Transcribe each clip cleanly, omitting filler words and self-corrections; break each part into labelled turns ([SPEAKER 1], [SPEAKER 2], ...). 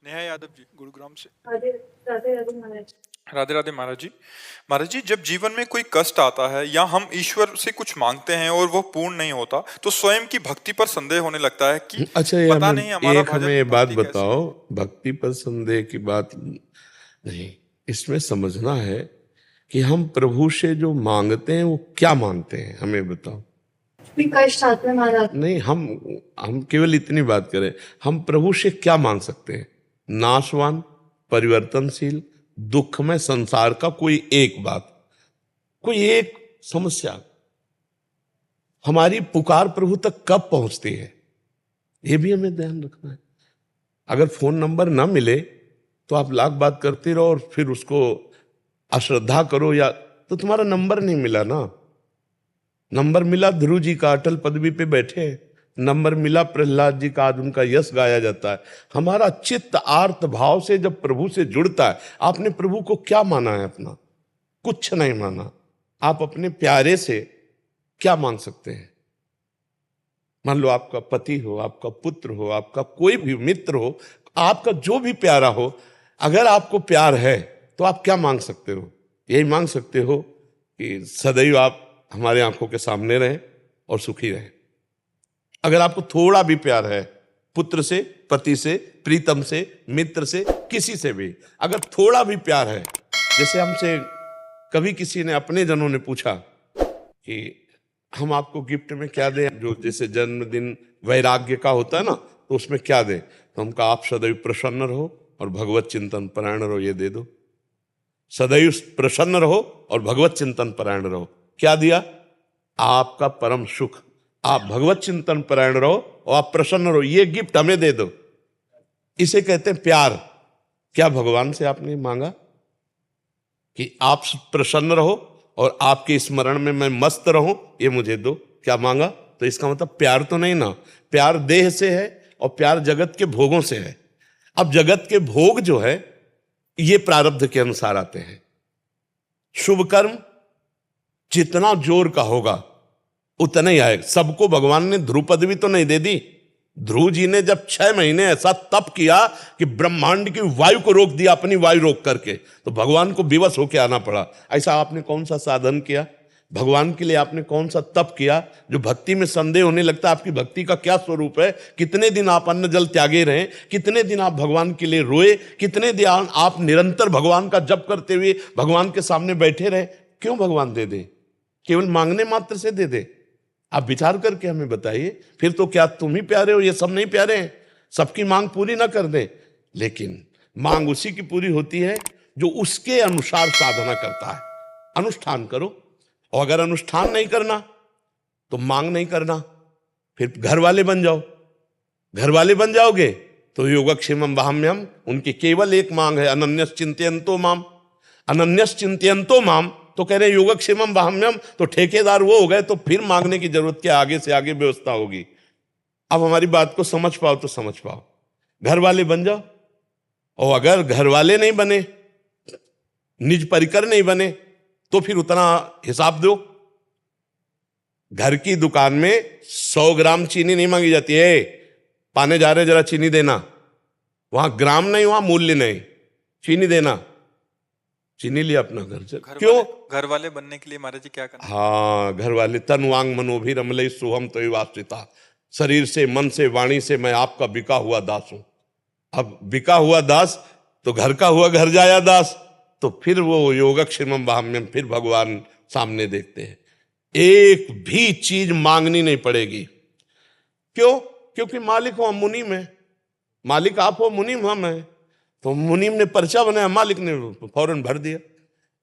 [SPEAKER 1] नेहा यादव जी, गुरुग्राम से।
[SPEAKER 2] राधे राधे राधे महाराज।
[SPEAKER 1] राधे राधे महाराज जी। महाराज जी, जब जीवन में कोई कष्ट आता है या हम ईश्वर से कुछ मांगते हैं और वो पूर्ण नहीं होता, तो स्वयं की भक्ति पर संदेह होने लगता है कि
[SPEAKER 3] अच्छा, ये
[SPEAKER 1] पता
[SPEAKER 3] हमें
[SPEAKER 1] नहीं हमारा
[SPEAKER 3] हमें
[SPEAKER 1] भजन
[SPEAKER 3] ये बात
[SPEAKER 1] भक्ति कैसी
[SPEAKER 3] बताओ,
[SPEAKER 1] है।
[SPEAKER 3] भक्ति पर संदेह की बात नहीं। इसमें समझना है कि हम प्रभु से जो मांगते हैं वो क्या मांगते हैं, हमें बताओ।
[SPEAKER 2] भी कष्ट आते हैं महाराज।
[SPEAKER 3] नहीं, हम केवल इतनी बात करें, हम प्रभु से क्या मांग सकते हैं? नाशवान, परिवर्तनशील, दुखमय संसार का कोई एक बात, कोई एक समस्या। हमारी पुकार प्रभु तक कब पहुंचती है, ये भी हमें ध्यान रखना है। अगर फोन नंबर ना मिले तो आप लाख बात करते रहो और फिर उसको अश्रद्धा करो, या तो तुम्हारा नंबर नहीं मिला ना। नंबर मिला ध्रुव जी का, अटल पदवी पे बैठे हैं। नंबर मिला प्रहलाद जी का, आज उनका यश गाया जाता है। हमारा चित्त आर्त भाव से जब प्रभु से जुड़ता है, आपने प्रभु को क्या माना है अपना? कुछ नहीं माना। आप अपने प्यारे से क्या मांग सकते हैं? मान लो आपका पति हो, आपका पुत्र हो, आपका कोई भी मित्र हो, आपका जो भी प्यारा हो, अगर आपको प्यार है तो आप क्या मांग सकते हो? यही मांग सकते हो कि सदैव आप हमारे आंखों के सामने रहें और सुखी रहें। अगर आपको थोड़ा भी प्यार है, पुत्र से, पति से, प्रीतम से, मित्र से, किसी से भी अगर थोड़ा भी प्यार है, जैसे हमसे कभी किसी ने, अपने जनों ने पूछा कि हम आपको गिफ्ट में क्या दें, जो जैसे जन्मदिन वैराग्य का होता है ना, तो उसमें क्या दें? तो हम कहा आप सदैव प्रसन्न रहो और भगवत चिंतन परायण रहो, ये दे दो। सदैव प्रसन्न रहो और भगवत चिंतन परायण रहो। क्या दिया? आपका परम सुख। आप भगवत चिंतन परायण रहो और आप प्रसन्न रहो, ये गिफ्ट हमें दे दो। इसे कहते हैं प्यार। क्या भगवान से आपने मांगा कि आप प्रसन्न रहो और आपके स्मरण में मैं मस्त रहूं, ये मुझे दो? क्या मांगा? तो इसका मतलब प्यार तो नहीं ना। प्यार देह से है और प्यार जगत के भोगों से है। अब जगत के भोग जो है ये प्रारब्ध के अनुसार आते हैं। शुभ कर्म जितना जोर का होगा उतना ही आएगा। सबको भगवान ने ध्रुव पदवी तो नहीं दे दी। ध्रुव जी ने जब 6 महीने ऐसा तप किया कि ब्रह्मांड की वायु को रोक दिया, अपनी वायु रोक करके, तो भगवान को विवश होकर आना पड़ा। ऐसा आपने कौन सा साधन किया भगवान के लिए? आपने कौन सा तप किया? जो भक्ति में संदेह होने लगता है आपकी भक्ति का क्या स्वरूप है। कितने दिन आप अन्न जल त्यागे रहे, कितने दिन आप भगवान के लिए रोए, कितने दिन आप निरंतर भगवान का जप करते हुए भगवान के सामने बैठे रहे। क्यों भगवान दे दे? केवल मांगने मात्र से दे दे? आप विचार करके हमें बताइए। फिर तो क्या तुम ही प्यारे हो, ये सब नहीं प्यारे हैं? सबकी मांग पूरी ना कर दे, लेकिन मांग उसी की पूरी होती है जो उसके अनुसार साधना करता है। अनुष्ठान करो, और अगर अनुष्ठान नहीं करना तो मांग नहीं करना। फिर घर वाले बन जाओ। घर वाले बन जाओगे तो योगक्षेमम वहाम्यम, उनकी केवल एक मांग है, अनन्यस चिंतयन्तो माम। अनन्यस चिंतयन्तो माम तो कह रहे योगक्षेमम वहाम्यम, तो ठेकेदार वो हो गए, तो फिर मांगने की जरूरत क्या? आगे से आगे व्यवस्था होगी। अब हमारी बात को समझ पाओ तो समझ पाओ। घर वाले बन जाओ, और अगर घर वाले नहीं बने, निज परिकर नहीं बने, तो फिर उतना हिसाब दो। घर की दुकान में 100 ग्राम चीनी नहीं मांगी जाती है। पाने जा रहे जरा चीनी देना, वहां ग्राम नहीं, वहां मूल्य नहीं, चीनी देना। चीनी लिया अपना घर से। क्यों?
[SPEAKER 1] घर वाले बनने के लिए महाराज जी क्या करना?
[SPEAKER 3] हाँ, घर वाले। तन वांग मनोभी रमलई सोहम तो वास्तिता। शरीर से, मन से, वाणी से मैं आपका बिका हुआ दास हूं। अब बिका हुआ दास तो घर का हुआ घर जाया दास। तो फिर वो योगक्षेमम वहाम्यम, फिर भगवान सामने देखते हैं। एक भी चीज मांगनी नहीं पड़ेगी। क्यों? क्योंकि मालिक हो हम, मुनीम है। मालिक आप हो, मुनीम हम है। तो मुनीम ने पर्चा बनाया, मालिक ने फौरन भर दिया।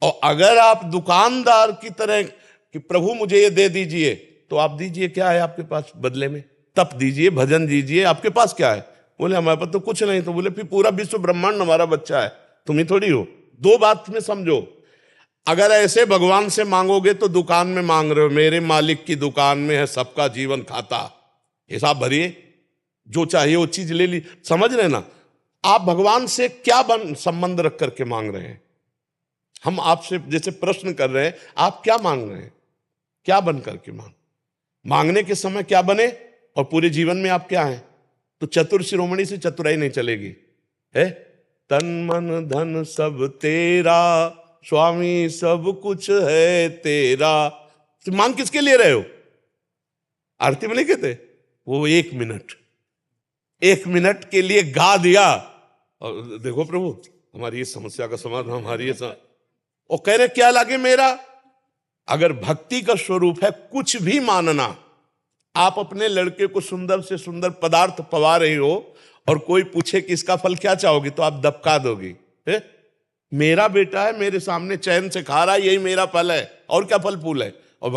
[SPEAKER 3] और अगर आप दुकानदार की तरह कि प्रभु मुझे ये दे दीजिए, तो आप दीजिए। क्या है आपके पास बदले में? तप दीजिए, भजन दीजिए। आपके पास क्या है? बोले हमारे पास तो कुछ नहीं। तो बोले फिर पूरा विश्व ब्रह्मांड हमारा बच्चा है, तुम ही थोड़ी हो। दो बात में समझो। अगर ऐसे भगवान से मांगोगे तो दुकान में मांग रहे हो। मेरे मालिक की दुकान में है सबका जीवन खाता, हिसाब भरिए, जो चाहिए वो चीज ले ली। समझ रहे ना? आप भगवान से क्या संबंध रख करके मांग रहे हैं? हम आपसे जैसे प्रश्न कर रहे हैं, आप क्या मांग रहे हैं? क्या बन करके मांगने के समय क्या बने और पूरे जीवन में आप क्या हैं? तो चतुर शिरोमणि से चतुराई नहीं चलेगी। है, तन मन धन सब तेरा, स्वामी सब कुछ है तेरा। तो मांग किसके लिए रहे हो? आरती में नहीं कहते वो 1 मिनट के लिए गा दिया और देखो प्रभु हमारी इस समस्या का समाधान, हमारी और कह रहे क्या लागे मेरा। अगर भक्ति का स्वरूप है कुछ भी मानना, आप अपने लड़के को सुंदर से सुंदर पदार्थ पवा रही हो और कोई पूछे कि इसका फल क्या चाहोगी तो आप दबका दोगी, है? मेरा बेटा है, मेरे सामने चैन से खा रहा है, यही मेरा फल है, और क्या फल फूल है। और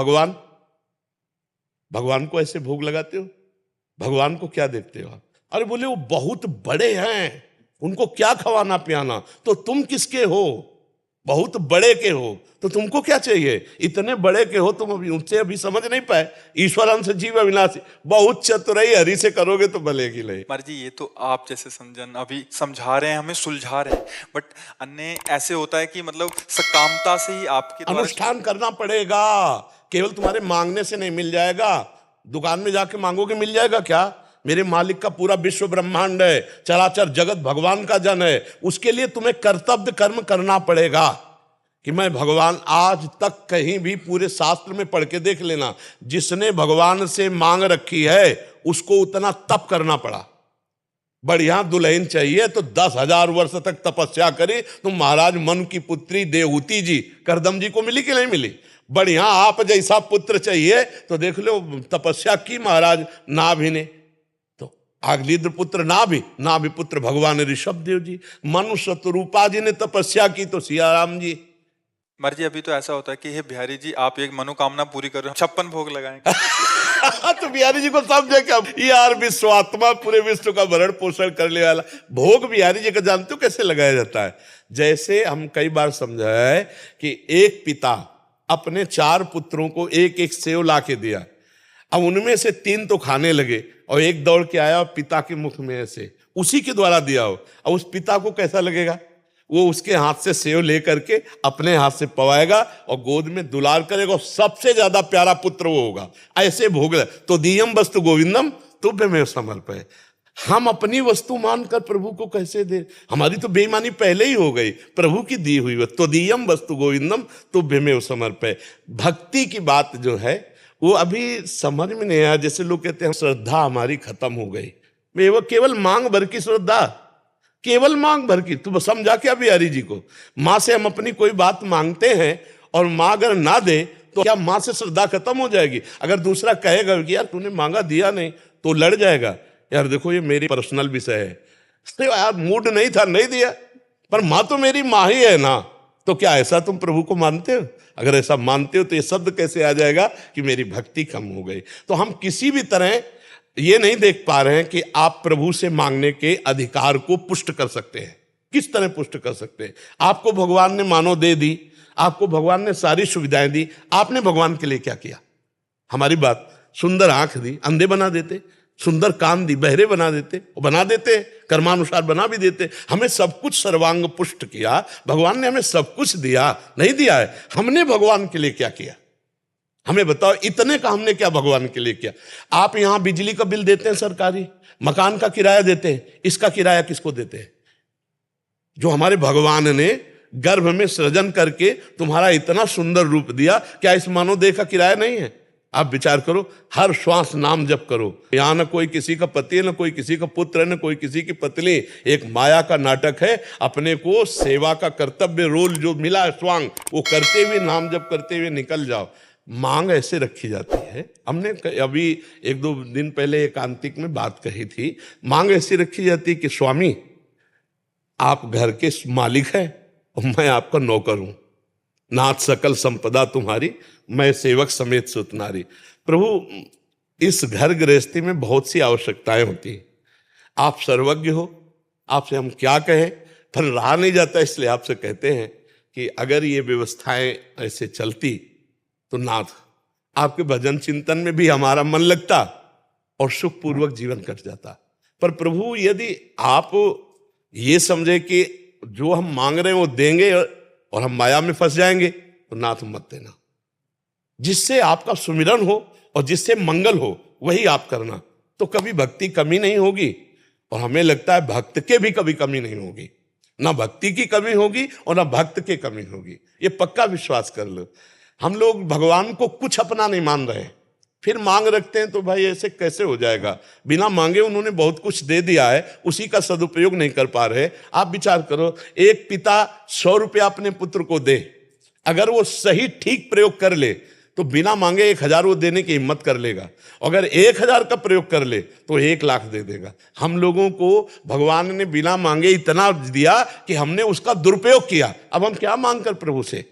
[SPEAKER 3] भगवान को ऐसे भोग लगाते हो, भगवान को क्या देखते हो आप? अरे बोले वो बहुत बड़े हैं, उनको क्या खवाना पियाना, तो तुम किसके हो? बहुत बड़े के हो तो तुमको क्या चाहिए? इतने बड़े के हो तुम, उनसे अभी समझ नहीं पाए। ईश्वरन से जीव अविनाशी, बहुत चतुराई हरि से करोगे तो भलेगी ले।
[SPEAKER 1] महाराज जी ये तो आप जैसे समझन अभी समझा रहे हैं, हमें सुलझा रहे हैं, बट अन्य ऐसे होता है कि मतलब सकामता से ही आपके द्वारा
[SPEAKER 3] अनुष्ठान करना पड़ेगा, केवल तुम्हारे मांगने से नहीं मिल जाएगा। दुकान में जाके मांगोगे मिल जाएगा क्या? मेरे मालिक का पूरा विश्व ब्रह्मांड है, चराचर जगत भगवान का जन है, उसके लिए तुम्हें कर्तव्य कर्म करना पड़ेगा। कि मैं भगवान, आज तक कहीं भी पूरे शास्त्र में पढ़ के देख लेना, जिसने भगवान से मांग रखी है उसको उतना तप करना पड़ा। बढ़िया दुल्हन चाहिए तो 10,000 वर्ष तक तपस्या करी। तुम महाराज मन की पुत्री देवहूति जी करदम जी को मिली कि नहीं मिली? बढ़िया आप जैसा पुत्र चाहिए तो देख लो तपस्या की महाराज नाभि ने, तो आगलीद्र पुत्र नाभि पुत्र भगवान ऋषभ देव जी, मनुष्य रूपा जी ने तपस्या की तो सियाराम जी।
[SPEAKER 1] महाराज जी अभी तो ऐसा होता है कि हे बिहारी जी आप एक मनोकामना पूरी कर रहे हो, 56 भोग लगाएंगे।
[SPEAKER 3] तो बिहारी जी को समझे क्या यार, विश्वात्मा पूरे विश्व का भरण पोषण करने वाला भोग बिहारी जी का जानते हो कैसे लगाया जाता है? जैसे हम कई बार समझा है कि एक पिता अपने 4 पुत्रों को एक एक सेव ला के दिया, अब उनमें से 3 तो खाने लगे और एक दौड़ के आया और पिता के मुख में ऐसे उसी के द्वारा दिया हो। अब उस पिता को कैसा लगेगा? वो उसके हाथ से सेव लेकर के अपने हाथ से पवाएगा और गोद में दुलार करेगा, और सबसे ज्यादा प्यारा पुत्र वो होगा। ऐसे भोग तो दीयम वस्तु गोविंदम तुभ्यमेव समर्पय। हम अपनी वस्तु मानकर प्रभु को कैसे दे? हमारी तो बेईमानी पहले ही हो गई, प्रभु की दी हुई तो दीयम वस्तु गोविंदम तुभ्यमेव समर्पय। भक्ति की बात जो है वो अभी समझ में नहीं आया। जैसे लोग कहते हैं श्रद्धा हमारी खत्म हो गई, वो केवल मांग भर की श्रद्धा, केवल मांग भर की। तू समझा क्या बिहारी जी को? माँ से हम अपनी कोई बात मांगते हैं और माँ अगर ना दे तो क्या माँ से श्रद्धा खत्म हो जाएगी? अगर दूसरा कहेगा कि यार तूने मांगा दिया नहीं, तो लड़ जाएगा, यार देखो ये मेरी पर्सनल विषय है, तो यार मूड नहीं था नहीं दिया, पर माँ तो मेरी माँ ही है ना। तो क्या ऐसा तुम प्रभु को मानते हो? अगर ऐसा मानते हो तो ये शब्द कैसे आ जाएगा कि मेरी भक्ति कम हो गई? तो हम किसी भी तरह ये नहीं देख पा रहे हैं कि आप प्रभु से मांगने के अधिकार को पुष्ट कर सकते हैं। किस तरह पुष्ट कर सकते हैं? आपको भगवान ने मानो दे दी, आपको भगवान ने सारी सुविधाएं दी, आपने भगवान के लिए क्या किया? हमारी बात, सुंदर आंख दी, अंधे बना देते, सुंदर कान दी, बहरे बना देते, वो बना देते, कर्मानुसार बना भी देते। हमें सब कुछ सर्वांग पुष्ट किया, भगवान ने हमें सब कुछ दिया नहीं दिया है? हमने भगवान के लिए क्या किया? हमें बताओ, इतने का हमने क्या भगवान के लिए किया? आप यहां बिजली का बिल देते हैं सरकारी, मकान का किराया देते हैं, इसका किराया किसको देते हैं? जो हमारे भगवान ने गर्भ में सृजन करके तुम्हारा इतना सुंदर रूप दिया, क्या इस मानव देह का किराया नहीं है? आप विचार करो, हर श्वास नाम जप करो। यहां न कोई किसी का पति है, न कोई किसी का पुत्र है, न कोई किसी की पत्नी, एक माया का नाटक है। अपने को सेवा का कर्तव्य रोल जो मिला है स्वांग, वो करते हुए नाम जप करते हुए निकल जाओ। मांग ऐसे रखी जाती है, हमने अभी 1-2 दिन पहले एकांतिक में बात कही थी। मांग ऐसी रखी जाती है कि स्वामी आप घर के मालिक हैं और मैं आपका नौकर हूं, नाथ सकल संपदा तुम्हारी, मैं सेवक समेत सुत नारी। प्रभु इस घर गृहस्थी में बहुत सी आवश्यकताएं होती हैं, आप सर्वज्ञ हो, आपसे हम क्या कहें, पर रहा नहीं जाता, इसलिए आपसे कहते हैं कि अगर ये व्यवस्थाएं ऐसे चलती तो नाथ आपके भजन चिंतन में भी हमारा मन लगता और सुखपूर्वक जीवन कट जाता। पर प्रभु यदि आप ये समझे कि जो हम मांग रहे हैं वो देंगे और हम माया में फंस जाएंगे, तो नाथ मत देना। जिससे आपका सुमिरन हो और जिससे मंगल हो वही आप करना, तो कभी भक्ति कमी नहीं होगी और हमें लगता है भक्त के भी कभी कमी नहीं होगी, ना भक्ति की कमी होगी और ना भक्त की कमी होगी, ये पक्का विश्वास कर लो। हम लोग भगवान को कुछ अपना नहीं मान रहे, फिर मांग रखते हैं, तो भाई ऐसे कैसे हो जाएगा। बिना मांगे उन्होंने बहुत कुछ दे दिया है, उसी का सदुपयोग नहीं कर पा रहे। आप विचार करो, एक पिता 100 रुपया अपने पुत्र को दे, अगर वो सही ठीक प्रयोग कर ले तो बिना मांगे 1000 वो देने की हिम्मत कर लेगा। अगर 1000 का प्रयोग कर ले तो 1,00,000 दे देगा। हम लोगों को भगवान ने बिना मांगे इतना दिया कि हमने उसका दुरुपयोग किया। अब हम क्या मांग कर प्रभु से?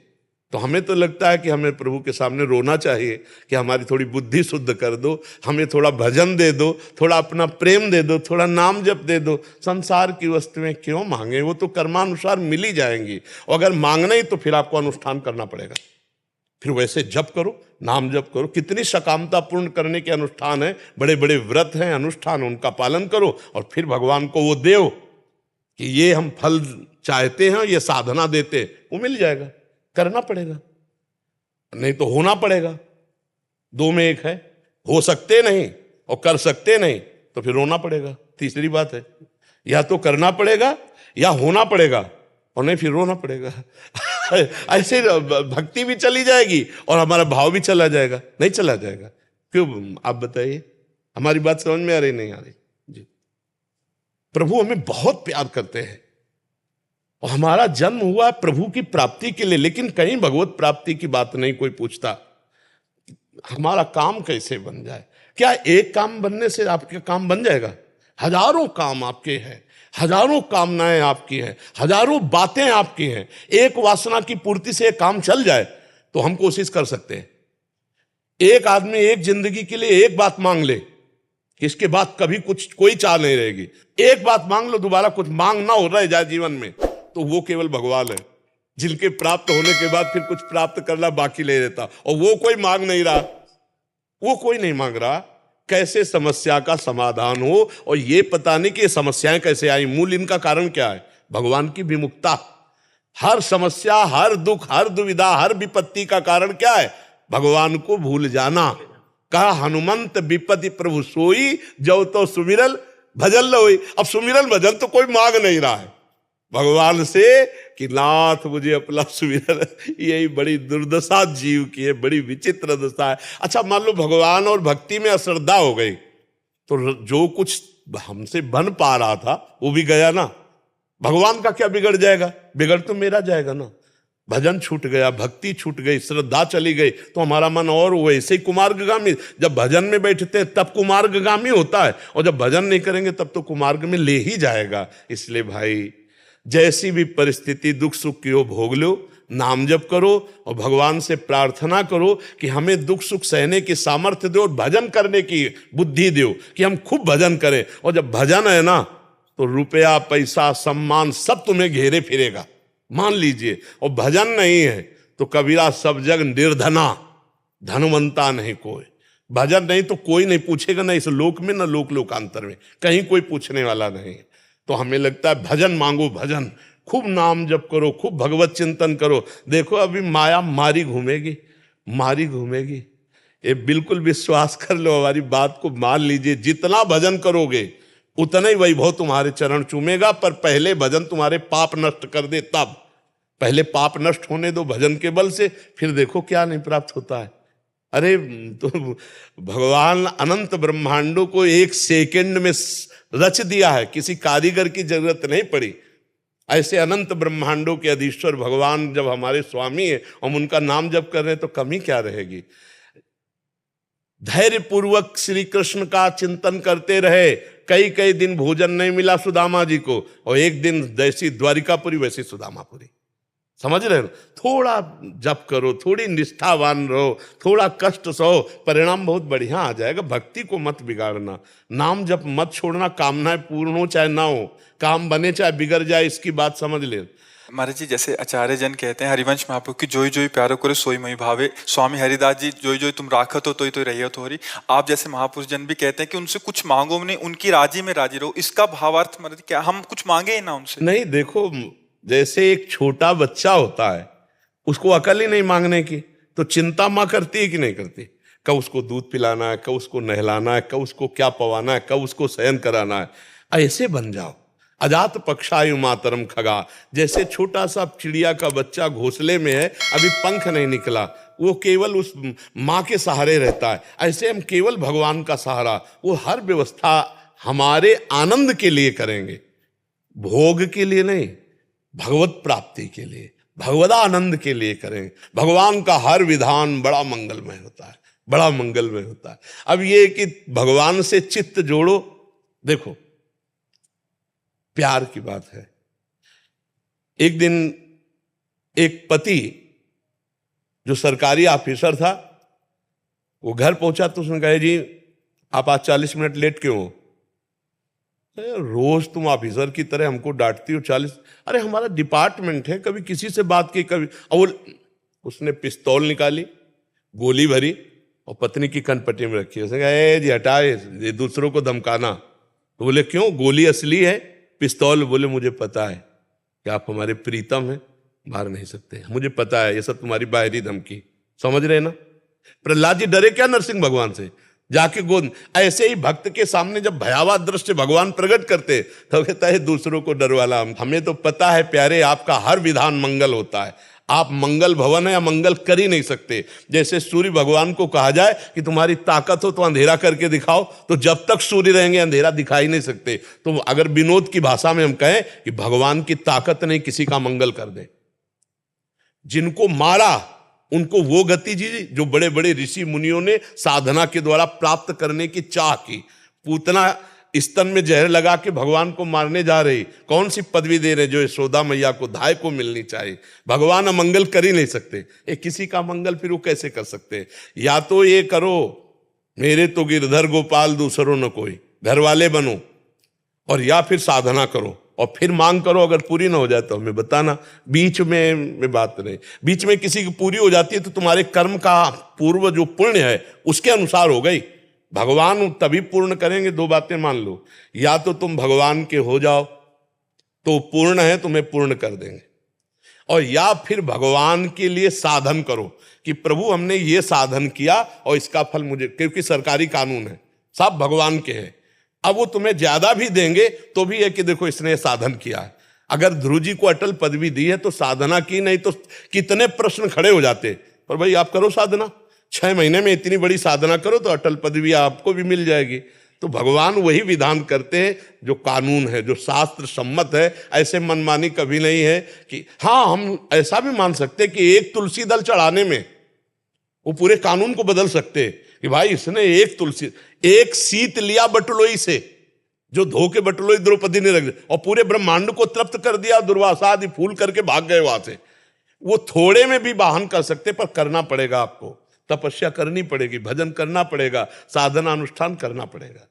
[SPEAKER 3] तो हमें तो लगता है कि हमें प्रभु के सामने रोना चाहिए कि हमारी थोड़ी बुद्धि शुद्ध कर दो, हमें थोड़ा भजन दे दो, थोड़ा अपना प्रेम दे दो, थोड़ा नाम जप दे दो। संसार की वस्तुएं क्यों मांगे, वो तो कर्मानुसार मिल ही जाएंगी। और अगर मांगना ही तो फिर आपको अनुष्ठान करना पड़ेगा, फिर वैसे जप करो, नाम जप करो। कितनी सकामता पूर्ण करने के अनुष्ठान है, बड़े बड़े व्रत हैं, अनुष्ठान, उनका पालन करो और फिर भगवान को वो दो कि ये हम फल चाहते हैं, ये साधना देते, वो मिल जाएगा। करना पड़ेगा, नहीं तो होना पड़ेगा। 2 में 1 है, हो सकते नहीं और कर सकते नहीं, तो फिर रोना पड़ेगा। तीसरी बात है, या तो करना पड़ेगा या होना पड़ेगा, और नहीं फिर रोना पड़ेगा। ऐसे भक्ति भी चली जाएगी और हमारा भाव भी चला जाएगा। नहीं चला जाएगा, क्यों? आप बताइए, हमारी बात समझ में आ रही नहीं आ रही? जी, प्रभु हमें बहुत प्यार करते हैं और हमारा जन्म हुआ प्रभु की प्राप्ति के लिए, लेकिन कहीं भगवत प्राप्ति की बात नहीं कोई पूछता। हमारा काम कैसे बन जाए? क्या एक काम बनने से आपके काम बन जाएगा? हजारों काम आपके हैं, हजारों कामनाएं आपकी हैं, हजारों बातें आपकी हैं। एक वासना की पूर्ति से एक काम चल जाए तो हम कोशिश कर सकते हैं। एक आदमी एक जिंदगी के लिए एक बात मांग ले, इसके बाद कभी कुछ कोई चाह नहीं रहेगी। एक बात मांग लो, दोबारा कुछ मांग ना हो रहा है जाए जीवन में, तो वो केवल भगवान है, जिनके प्राप्त होने के बाद फिर कुछ प्राप्त करना बाकी ले रहता, और वो कोई मांग नहीं रहा, वो कोई नहीं मांग रहा। कैसे समस्या का समाधान हो, और ये पता नहीं कि ये समस्याएं कैसे आई, मूल इनका कारण क्या है? भगवान की विमुखता। हर समस्या, हर दुख, हर दुविधा, हर विपत्ति का कारण क्या है? भगवान को भूल जाना। कहा हनुमंत विपत्ति प्रभु सोई, जो तो सुमिरल भजन लोई। अब सुमिरल भजन तो कोई मांग नहीं रहा है भगवान से कि नाथ मुझे अपना सुमिरन। यही बड़ी दुर्दशा जीव की है, बड़ी विचित्र दशा है। अच्छा, मान लो भगवान और भक्ति में अश्रद्धा हो गई, तो जो कुछ हमसे बन पा रहा था वो भी गया ना। भगवान का क्या बिगड़ जाएगा? बिगड़ तो मेरा जाएगा ना। भजन छूट गया, भक्ति छूट गई, श्रद्धा चली गई, तो हमारा मन और वैसे ही कुमार्गगामी। जब भजन में बैठते हैं तब कुमार्गगामी होता है, और जब भजन नहीं करेंगे तब तो कुमार्ग में ले ही जाएगा। इसलिए भाई, जैसी भी परिस्थिति दुख सुख की हो भोग लो, नाम जप करो और भगवान से प्रार्थना करो कि हमें दुख सुख सहने की सामर्थ्य दो और भजन करने की बुद्धि दो कि हम खूब भजन करें। और जब भजन है ना, तो रुपया पैसा सम्मान सब तुम्हें घेरे फिरेगा, मान लीजिए। और भजन नहीं है तो कबीरा सब जग निर्धना, धनवंता नहीं कोई। भजन नहीं तो कोई नहीं पूछेगा, ना इस लोक में ना लोक लोकांतर में, कहीं कोई पूछने वाला नहीं। तो हमें लगता है भजन मांगो, भजन खूब नाम जप करो, खूब भगवत चिंतन करो। देखो अभी माया मारी घूमेगी, मारी घूमेगी। ये बिल्कुल विश्वास कर लो, हमारी बात को मान लीजिए। जितना भजन करोगे उतना ही वैभव तुम्हारे चरण चूमेगा, पर पहले भजन तुम्हारे पाप नष्ट कर दे तब। पहले पाप नष्ट होने दो भजन के बल से, फिर देखो क्या नहीं प्राप्त होता है। अरे तो भगवान अनंत ब्रह्मांडों को 1 सेकंड में रच दिया है, किसी कारीगर की जरूरत नहीं पड़ी। ऐसे अनंत ब्रह्मांडों के अधीश्वर भगवान जब हमारे स्वामी है, हम उनका नाम जप कर रहे हैं, तो कमी क्या रहेगी? धैर्य पूर्वक श्री कृष्ण का चिंतन करते रहे। कई कई दिन भोजन नहीं मिला सुदामा जी को, और एक दिन जैसी द्वारिकापुरी वैसी सुदामापुरी। समझ रहे हो? थोड़ा जप करो, थोड़ी निष्ठावान रहो, थोड़ा कष्ट सहो, परिणाम बहुत बढ़िया आ जाएगा। भक्ति को मत बिगाड़ना, नाम जप मत छोड़ना। कामनाएं पूर्ण हो चाहे ना हो, काम बने चाहे बिगड़ जाए, इसकी बात समझ ले।
[SPEAKER 1] महाराज जी, जैसे आचार्य जन कहते हैं हरिवंश महाप्रभु की, जोई जोई प्यारो करे सोई मई भावे। स्वामी हरिदास जी, जोई जोई तुम राखत हो तो रही तो हरी। आप जैसे महापुरुष जन भी कहते हैं कि उनसे कुछ मांगो नहीं, उनकी राजी में राजी रहो। इसका भावार्थ महाराज क्या हम कुछ मांगे ही ना उनसे?
[SPEAKER 3] नहीं, देखो जैसे एक छोटा बच्चा होता है, उसको अकल ही नहीं मांगने की, तो चिंता माँ करती है कि नहीं करती? कब उसको दूध पिलाना है, कब उसको नहलाना है, कब उसको क्या पवाना है, कब उसको शयन कराना है। ऐसे बन जाओ। अजात पक्षायु मातरम खगा, जैसे छोटा सा चिड़िया का बच्चा घोंसले में है, अभी पंख नहीं निकला, वो केवल उस माँ के सहारे रहता है, ऐसे हम केवल भगवान का सहारा, वो हर व्यवस्था हमारे आनंद के लिए करेंगे, भोग के लिए नहीं, भगवत प्राप्ति के लिए, भगवदानंद के लिए करेंगे। भगवान का हर विधान बड़ा मंगलमय होता है, बड़ा मंगलमय होता है। अब ये कि भगवान से चित्त जोड़ो, देखो प्यार की बात है। एक दिन एक पति जो सरकारी ऑफिसर था, वो घर पहुंचा तो उसने कहा, जी आप आज 40 मिनट लेट क्यों हो? रोज तुम ऑफिसर की तरह हमको डांटती हो 40। अरे हमारा डिपार्टमेंट है, कभी किसी से बात की, कभी। और उसने पिस्तौल निकाली, गोली भरी और पत्नी की कनपट्टी में रखी। उसने कहा, ए जी हटाए, ये दूसरों को धमकाना। तो बोले क्यों, गोली असली है, पिस्तौल? बोले मुझे पता है कि आप हमारे प्रीतम हैं, मार नहीं सकते, मुझे पता है, ये सब तुम्हारी बाहरी धमकी। समझ रहे ना? प्रहलाद जी डरे क्या नरसिंह भगवान से? जाके गोद, ऐसे ही भक्त के सामने जब भयावह दृश्य भगवान प्रकट करते तो कहता है दूसरों को डर वाला। हमें तो पता है प्यारे, आपका हर विधान मंगल होता है, आप मंगल भवन है या मंगल कर ही नहीं सकते। जैसे सूर्य भगवान को कहा जाए कि तुम्हारी ताकत हो तो अंधेरा करके दिखाओ, तो जब तक सूर्य रहेंगे अंधेरा दिखाई नहीं सकते। तो अगर विनोद की भाषा में हम कहें कि भगवान की ताकत नहीं किसी का मंगल कर दे। जिनको मारा उनको वो गति दी जो बड़े बड़े ऋषि मुनियों ने साधना के द्वारा प्राप्त करने की चाह की। पूतना स्तन में जहर लगा के भगवान को मारने जा रही, कौन सी पदवी दे रहे जो यशोदा मैया को धाय को मिलनी चाहिए। भगवान अमंगल कर ही नहीं सकते, किसी का मंगल फिर वो कैसे कर सकते? या तो ये करो, मेरे तो गिरधर गोपाल दूसरों न कोई, घर वाले बनो, और या फिर साधना करो और फिर मांग करो। अगर पूरी ना हो जाए तो हमें बताना, बीच में बात नहीं। बीच में किसी की पूरी हो जाती है तो तुम्हारे कर्म का पूर्व जो पुण्य है उसके अनुसार हो गई। भगवान तभी पूर्ण करेंगे, दो बातें मान लो, या तो तुम भगवान के हो जाओ तो पूर्ण है, तुम्हें पूर्ण कर देंगे, और या फिर भगवान के लिए साधन करो कि प्रभु हमने ये साधन किया और इसका फल मुझे, क्योंकि सरकारी कानून है, सब भगवान के हैं। अब वो तुम्हें ज्यादा भी देंगे तो भी है कि देखो इसने साधन किया है। अगर ध्रुव जी को अटल पदवी दी है तो साधना की, नहीं तो कितने प्रश्न खड़े हो जाते। पर भाई आप करो साधना, 6 महीने में इतनी बड़ी साधना करो तो अटल पदवी आपको भी मिल जाएगी। तो भगवान वही विधान करते हैं जो कानून है, जो शास्त्र सम्मत है। ऐसे मनमानी कभी नहीं है कि हाँ, हम ऐसा भी मान सकते कि एक तुलसी दल चढ़ाने में वो पूरे कानून को बदल सकते कि भाई इसने एक सीत लिया बटुलोई से, जो धो के बटुलोई द्रौपदी ने रख दिया और पूरे ब्रह्मांड को तृप्त कर दिया, दुर्वासा आदि फूल करके भाग गए वहां से। वो थोड़े में भी वाहन कर सकते, पर करना पड़ेगा आपको, तपस्या करनी पड़ेगी, भजन करना पड़ेगा, साधना अनुष्ठान करना पड़ेगा।